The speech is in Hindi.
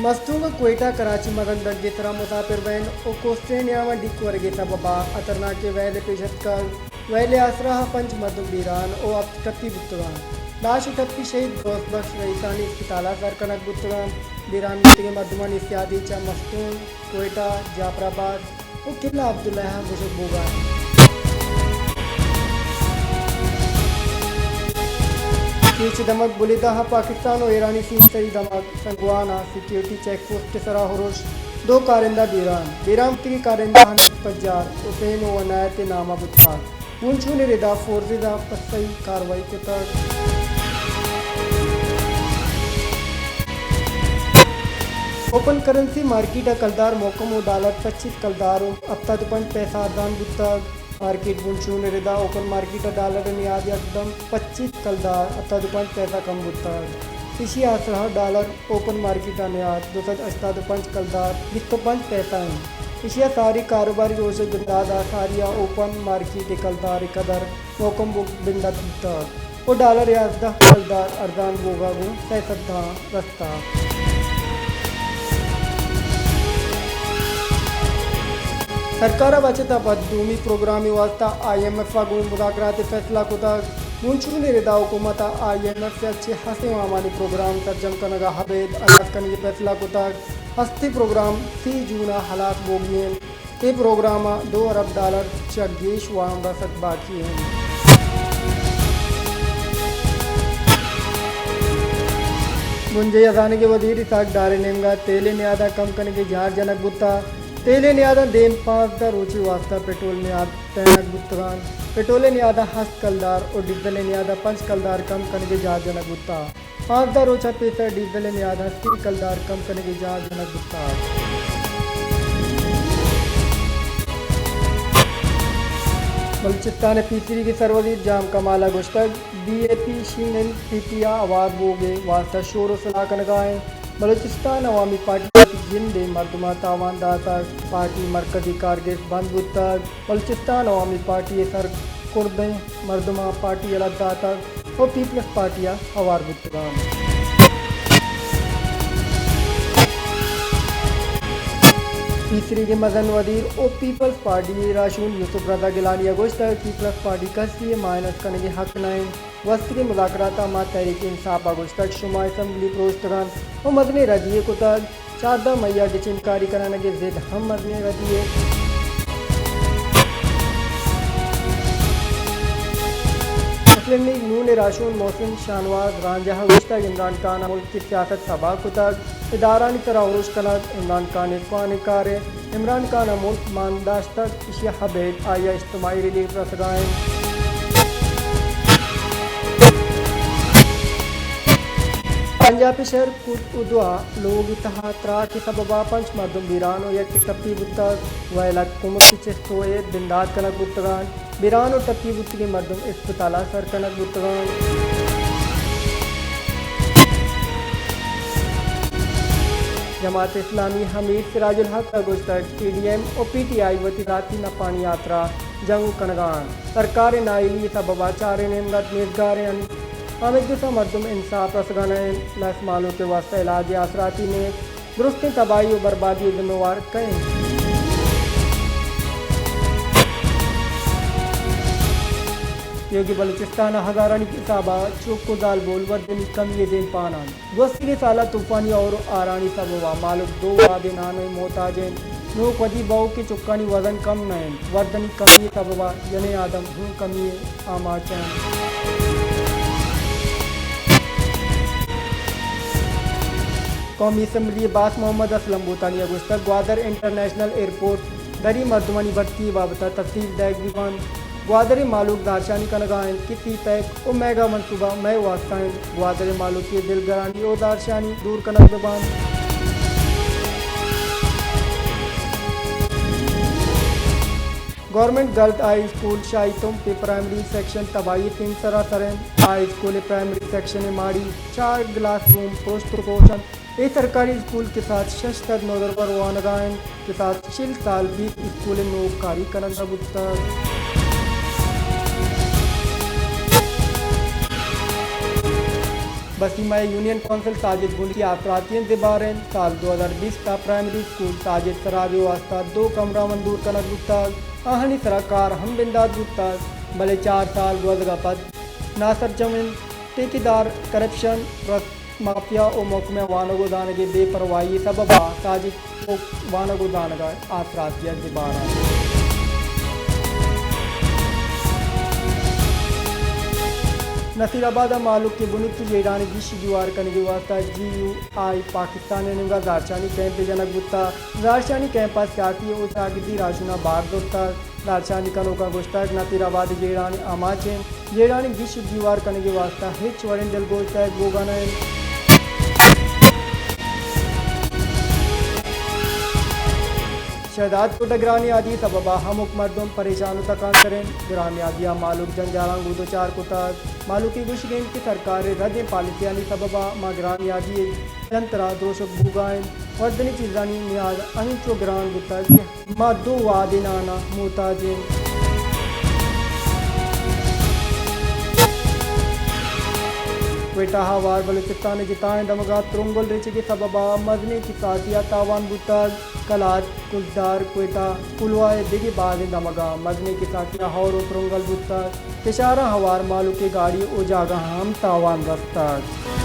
मस्तूंग कोयटा कराची मदन दग्गे तरह मुसाफिर वैन और कोस्टेनियावा डिक्वरगे सबबा अतरना के वैले पेशत कर वैले आसरा पंच मदुम बीरान और अब टप्पी बुत्तगान दाश टप्पी शहीद दोस्त बख्श रईसानी इस्पताला सरकनक बुत्तगान बीरान मितगे मदुमान इत्यादि चा मस्तूंग कोयटा जाफराबाद और किला अब्दुल्लाह गुशक बोगान कीच दमक बुलिदा पाकिस्तान और ईरानी सीसरी दमक संगवाना सिक्योरिटी चेक पोस्ट सरा हुरुश दो कारिंदा बीरान की कारिंदा हनीफ पज्जार हुसैन व अनायत नामा बुत्तार पुंछू ने रिदा फोर्जिदा पसई कार्रवाई को तक open currency market कलदार Mokham dollar 25 कलदार अब तक पैसा दान बुत्तग मार्केट बुंशू ने रिदा ओपन मार्केट डॉलर नियाद एकदम 25 कलदार अब पैसा कम बुत्तग इसी आसरा डॉलर ओपन मार्केट नियाद 285 कलदार 25 पैसा है इशिया सारी कारोबारी रोज बिंदादा सारिया ओपन मार्केट कलदार कदर मोकम बुक बिंदा बुत्तग और डॉलर याजदा कलदार अर्दान बोगागु सैसदा रस्ता सरकार बचता बदूमी प्रोग्रामी वास्ता IMF वागू मुदाकरात फैसला को तक मुंशू ने रिदा हुकूमत IMF से अच्छे हंसे मामानी प्रोग्राम तर्जम कनगा हबेद अनाज करने फैसला को तक हस्ती प्रोग्राम 3 जूना हालात बोगियन ये प्रोग्राम $2 अरब चगेश वाम रसद बाकी है मुंजे अजाने के वजीर इसाक डारे नेमगा तेले न्यादा कम करने के जहार जनक बुत्ता तेले न्यादा देन 5 रोची वास्ता पेट्रोल न्याद तैनक बुत्तगान पेट्रोल न्यादा हस्त कलदार और डीजल न्यादा 5 कलदार कम करने के जहार जनक बुत्ता 5 रोचा पैसा डीजल न्यादा 3 कलदार कम करने के जहार जनक बुत्ता बलूचिस्तान पीसीरी की सरवजीर जाम कमाला गुश्तक BAP शीन पीपिया आवाज बोगे वास्ता शोर सलाह कनगाएं बलूचिस्तान अवामी पार्टी जिंदे मर्दमा तावान दाता पार्टी मरकजी कारगिर बंद बुत्तग बलूचिस्तान अवामी पार्टी सर कुर्दे मर्दमा पार्टी अलग दाता और पीपल्स पार्टियाँ अवार बुत्तगाम तीसरी के मदन वजीर और पीपल्स पार्टी राशून यूसुफ रजा गिलानी अगस्त पीपल्स पार्टी कसी माइनस करने के हक नाइन वस्त के मुज़ाकराता मा तहरीक इंसाफ अगस्त तक शुमा असम्बली प्रोस्तगान और मदनी रजिए को तक 14 मैया डिचिनकारी कराने के जिद हम मदनी रजिए मुस्लिम लीग नून राशून मोहसिन शाहनवाज रांझा गुश्ता इमरान खान मुल्क की सियासत तबाह को तक इदारानी तरह उरुश कनक इमरान खान इकवान कार इमरान खान मुल्क मानदाश्त तक इशिया हबेद आया इज्तमाही रिलीफ रसगाएँ पंजाबी शहर कुट उदवा लोग इतहात्रा के सबबा पंच मर्दम बीरान और यक टप्पी बुत्तग वैलक कुमुक चेस्तोए बिंदाद कनक बुत्तगान बीरान और टप्पी बुत्त के मर्दम इस्पताला सर कनक बुत्तगान जमात इस्लामी हमीद सिराजुल हक अगुस्तक TDM और PTI वतीराती नपानी यात्रा जंग कनगान सरकार नाइली सबबा चारे नेमगत निर्गारें आमिद गुस्सा मर्दम इंसाफ रसगान लस मालों के वास्ते इलाज असराती ने दुरुस्त तबाही और बर्बादी जिम्मेवार कहें योगी बलूचिस्तान हजारानी की साबा चौको दाल बोल वर्दनी कम ये दिन पाना वस्ती के साला तूफानी और आरानी सबवा मालूक 2 वादे नानो मोहताजें लोग वजी बाऊ के चुक्कानी वजन कम नैन वर्दनी कमी सबवा जने आदम हूँ कमी आमाचन कौमी असम्बली बास मोहम्मद असलम बूतानी अगुस्तर ग्वादर इंटरनेशनल एयरपोर्ट दरी मर्दमानी भर्ती बाबता तफसील दैग विवान ग्वादर मालूक दारशानी कनगाएं किसी पैक और मेगा मनसूबा मैं वास्ताएं ग्वादर मालूक की दिलगरानी और दारशानी दूर कनक दबान गवर्नमेंट गर्ल्स हाई स्कूल शाइतुम पे प्राइमरी सेक्शन तबाही 3 सरासरें हाई स्कूल प्राइमरी सेक्शन माड़ी 4 क्लास रूम पोस्ट प्रोपोर्शन ये सरकारी स्कूल के साथ शस्तर नोदर पर वानगायन के साथ शिल साल 20 स्कूल नौकारी कनक बुत्तर बसीमा यूनियन काउंसिल साजिद गुल की आफरातियन ज़बारें साल 2020 का प्राइमरी स्कूल साजिद सराबी वास्ता 2 कमरा मंजूर कनक गुत्ताग आहनी सराकार हम बिंदाद गुत्ताग भले 4 साल गुजगा पद नासर जमीन ठेकेदार करप्शन माफिया और महकमे वानगो दानगे बेपरवाही सबबा साजिद वानगो दानगा आफरातिया ज़बारा नसीराबाद मालूक के बुनित जेडानी गिश जुआर कनगे वास्ता GUI पाकिस्तान ने दारचानी कैंप जनक गुत्ता दारचानी कैंप सियासी और शागिदी राशुना बार दोस्ता दारचानी कनोका गोश्तक नसीराबाद जेडानी अमाचे जेडानी गिश जुआर कनगे वास्ता हिच वरें दिल गोश्ता गोगाना शहदाद को डगरानी आदि सबबा हम मर्दों परेशान तकान करें ग्रामी आदिया मालूक जंजाला गुदो 4 कुताज मालूकी गुशगेन की सरकार रद्द पॉलिसियानी सबबा माँ ग्रामी आदि जंतरा दोषक बुगाइन वर्दनी चीज़ानी नियाज अनिचो ग्रान गुताज माँ 2 वादे नाना मोताजिन क्वेटा हवार बलूचिस्तान जिताएं दमगा तुरंगल रेचे के सबबा मजनी की सासिया तावान बुताज कलात कुलदार क्वेटा पुलवाए दिगी बाद दमगा मजनी की सासिया हौर तुरंगल बुताज तिशारा हवार मालू के गाड़ी ओ जागा हम तावान रफ्तार